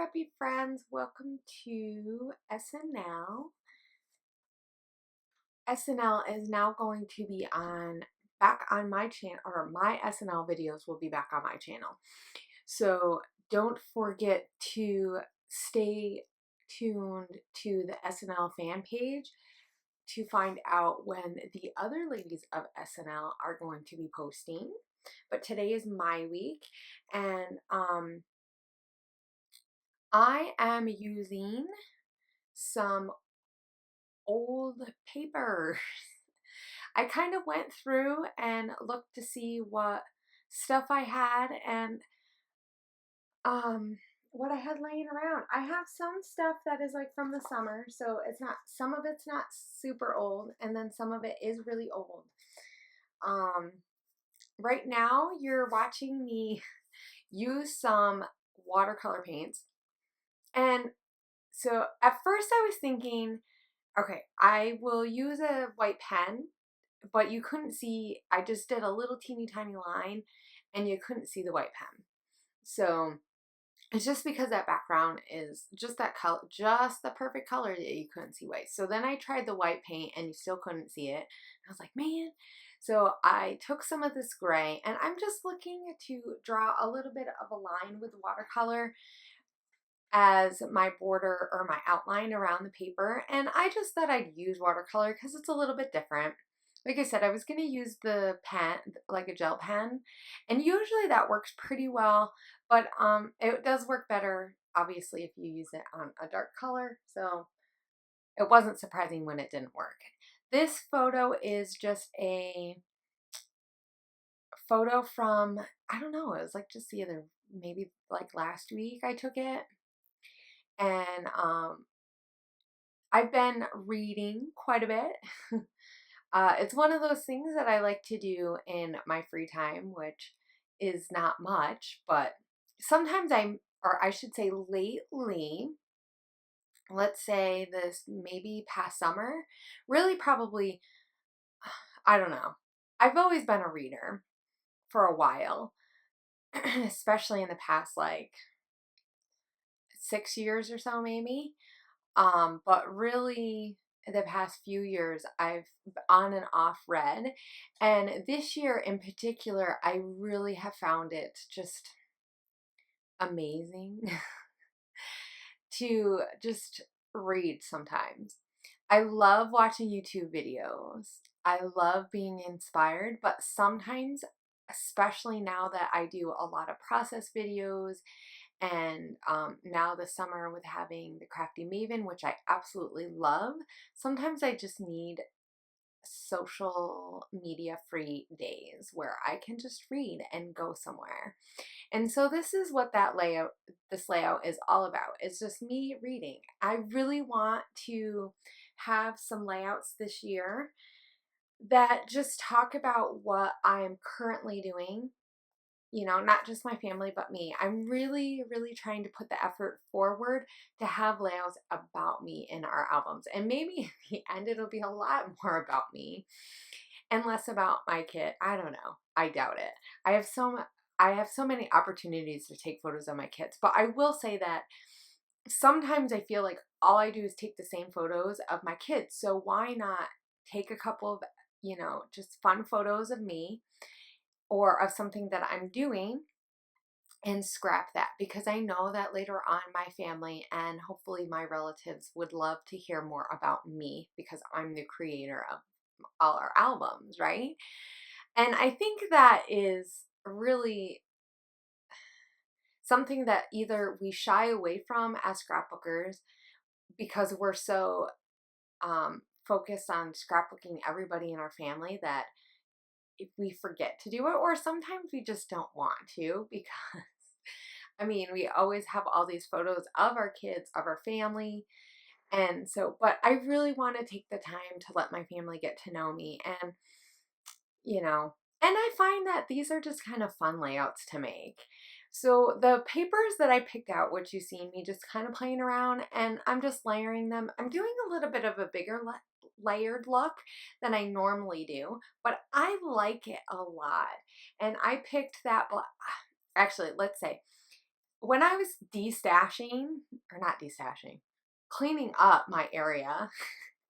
happy friends. Welcome to SNL. SNL is now going to be back on my channel, or my SNL videos will be back on my channel. So don't forget to stay tuned to the SNL fan page to find out when the other ladies of SNL are going to be posting. But today is my week, and I am using some old papers. I kind of went through and looked to see what stuff I had and what I had laying around. I have some stuff that is like from the summer, so some of it's not super old, and then some of it is really old. Right now you're watching me use some watercolor paints. And so at first I was thinking, okay, I will use a white pen, but you couldn't see, I just did a little teeny tiny line and you couldn't see the white pen. So it's just because that background is just that color, just the perfect color that you couldn't see white. So then I tried the white paint and you still couldn't see it. I was like, man. So I took some of this gray and I'm just looking to draw a little bit of a line with watercolor as my border or my outline around the paper, and I just thought I'd use watercolor because it's a little bit different. Like I said, I was going to use the pen, like a gel pen, and usually that works pretty well, but it does work better obviously if you use it on a dark color, so it wasn't surprising when it didn't work. This photo is just a photo from, I don't know, it was like just maybe like last week I took it. And I've been reading quite a bit. It's one of those things that I like to do in my free time, which is not much, but sometimes or I should say lately, let's say this maybe past summer, really probably, I don't know. I've always been a reader for a while, especially in the past like 6 years or so maybe. But really the past few years I've on and off read, and this year in particular I really have found it just amazing to just read sometimes. I love watching YouTube videos. I love being inspired, but sometimes, especially now that I do a lot of process videos, and now this summer with having the Crafty Maven, which I absolutely love, sometimes I just need social media free days where I can just read and go somewhere. And so this is what this layout is all about. It's just me reading. I really want to have some layouts this year that just talk about what I am currently doing, not just my family, but me. I'm really, really trying to put the effort forward to have layouts about me in our albums. And maybe in the end, it'll be a lot more about me and less about my kid. I don't know. I doubt it. I have so many opportunities to take photos of my kids, but I will say that sometimes I feel like all I do is take the same photos of my kids. So why not take a couple of, just fun photos of me or of something that I'm doing and scrap that, because I know that later on my family and hopefully my relatives would love to hear more about me because I'm the creator of all our albums, right? And I think that is really something that either we shy away from as scrapbookers because we're so focused on scrapbooking everybody in our family that if we forget to do it, or sometimes we just don't want to because I mean, we always have all these photos of our kids, of our family. And so, but I really want to take the time to let my family get to know me. And, you know, and I find that these are just kind of fun layouts to make. So the papers that I picked out, which you see me just kind of playing around, and I'm just layering them. I'm doing a little bit of a bigger layered look than I normally do, but I like it a lot. And I picked that actually, let's say when I was destashing, or not destashing, cleaning up my area,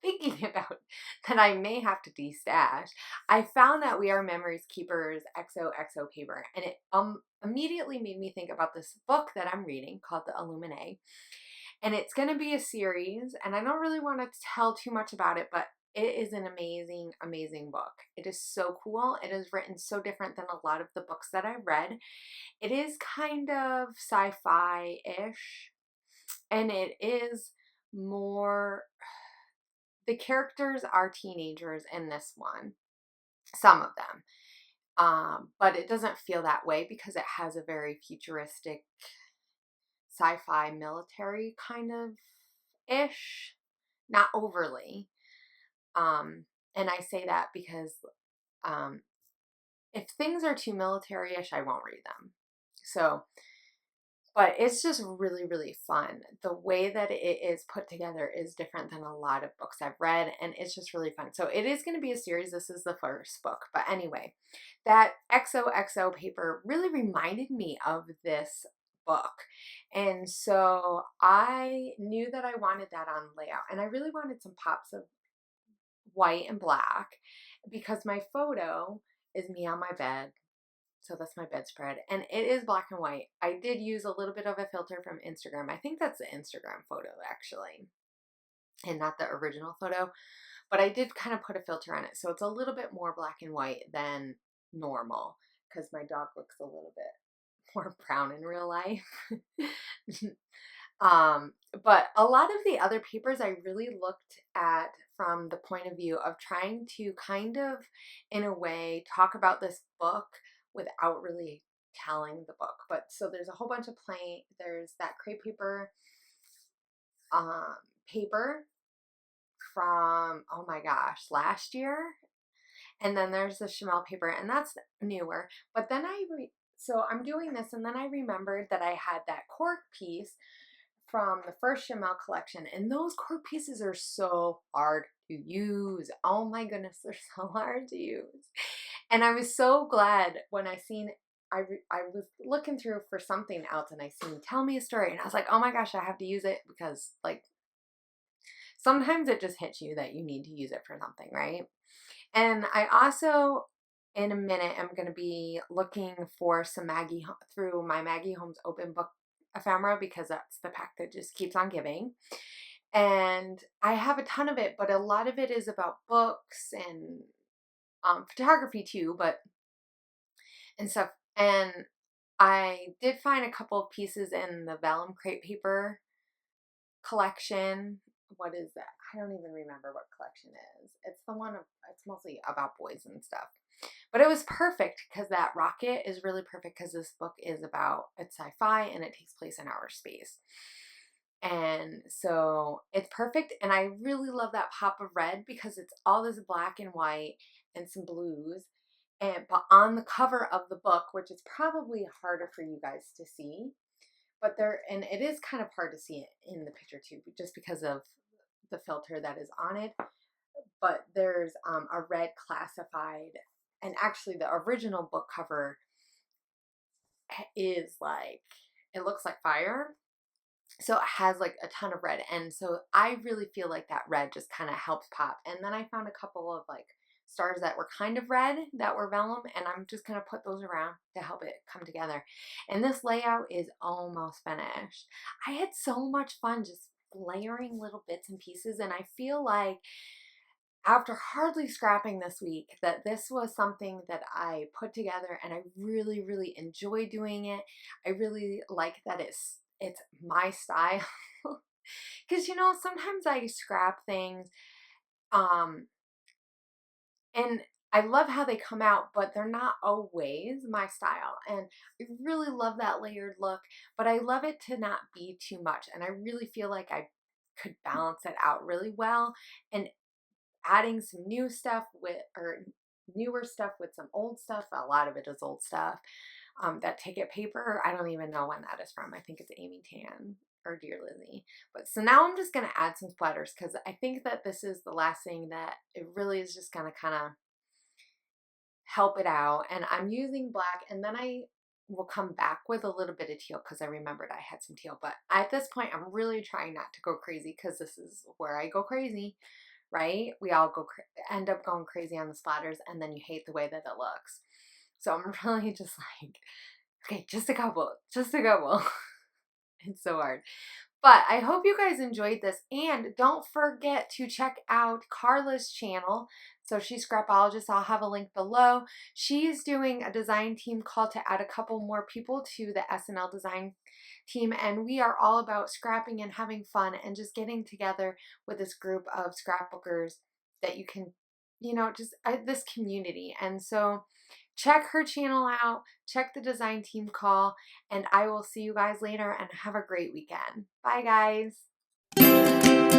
thinking about that I may have to destash, I found that We Are Memories Keepers XOXO paper, and it immediately made me think about this book that I'm reading called The Illuminae, and it's going to be a series, and I don't really want to tell too much about it, but it is an amazing, amazing book. It is so cool. It is written so different than a lot of the books that I've read. It is kind of sci-fi-ish, and it is more, the characters are teenagers in this one, some of them. But it doesn't feel that way because it has a very futuristic sci-fi military kind of ish, not overly. And I say that because um, if things are too military-ish, I won't read them. So, but it's just really, really fun. The way that it is put together is different than a lot of books I've read, and it's just really fun. So it is going to be a series. This is the first book. But anyway, that XOXO paper really reminded me of this book. And so I knew that I wanted that on layout, and I really wanted some pops of white and black because my photo is me on my bed. So that's my bedspread, and it is black and white. I did use a little bit of a filter from Instagram. I think that's the Instagram photo actually, and not the original photo, but I did kind of put a filter on it. So it's a little bit more black and white than normal because my dog looks a little bit more brown in real life. But a lot of the other papers I really looked at from the point of view of trying to kind of, in a way, talk about this book without really telling the book. But so there's a whole bunch of there's that crepe paper, um, paper from, oh my gosh, last year. And then there's the Chamel paper, and that's newer. But then so I'm doing this, and then I remembered that I had that cork piece from the first Chamel collection, and those cork pieces are so hard to use. Oh my goodness, they're so hard to use. And I was so glad when I seen, I was looking through for something else, and I seen Tell Me a Story, and I was like, oh my gosh, I have to use it because, like, sometimes it just hits you that you need to use it for something, right? And I also, in a minute, am going to be looking for some through my Maggie Holmes open book ephemera because that's the pack that just keeps on giving. And I have a ton of it, but a lot of it is about books and photography too, and stuff. And I did find a couple of pieces in the vellum crepe paper collection. What is that? I don't even remember what collection it is. It's the one it's mostly about boys and stuff. But it was perfect because that rocket is really perfect because this book is about, it's sci-fi and it takes place in outer space. And so it's perfect. And I really love that pop of red because it's all this black and white and some blues. But on the cover of the book, which is probably harder for you guys to see, but and it is kind of hard to see it in the picture too, just because of the filter that is on it. But there's a red classified, and actually the original book cover is like, it looks like fire. So it has like a ton of red. And so I really feel like that red just kind of helps pop. And then I found a couple of like stars that were kind of red that were vellum, and I'm just going to put those around to help it come together. And this layout is almost finished. I had so much fun just layering little bits and pieces, and I feel like after hardly scrapping this week that this was something that I put together, and I really, really enjoy doing it. I really like that it's my style. Because sometimes I scrap things, um and I love how they come out, but they're not always my style. And I really love that layered look, but I love it to not be too much, and I really feel like I could balance it out really well, and adding some new stuff or newer stuff with some old stuff. A lot of it is old stuff. That ticket paper, I don't even know when that is from. I think it's Amy Tan or Dear Lizzie. But so now I'm just going to add some splatters because I think that this is the last thing that it really is just going to kind of help it out. And I'm using black, and then I will come back with a little bit of teal because I remembered I had some teal. But at this point, I'm really trying not to go crazy because this is where I go crazy, right? We all end up going crazy on the splatters, and then you hate the way that it looks. So I'm really just like, okay, just a couple, just a couple. It's so hard. But I hope you guys enjoyed this, and don't forget to check out Carla's channel. So she's Scrapologist. I'll have a link below. She's doing a design team call to add a couple more people to the SNL design team, and we are all about scrapping and having fun and just getting together with this group of scrapbookers that you can, you know, just this community. And so check her channel out, check the design team call, and I will see you guys later and have a great weekend. Bye, guys.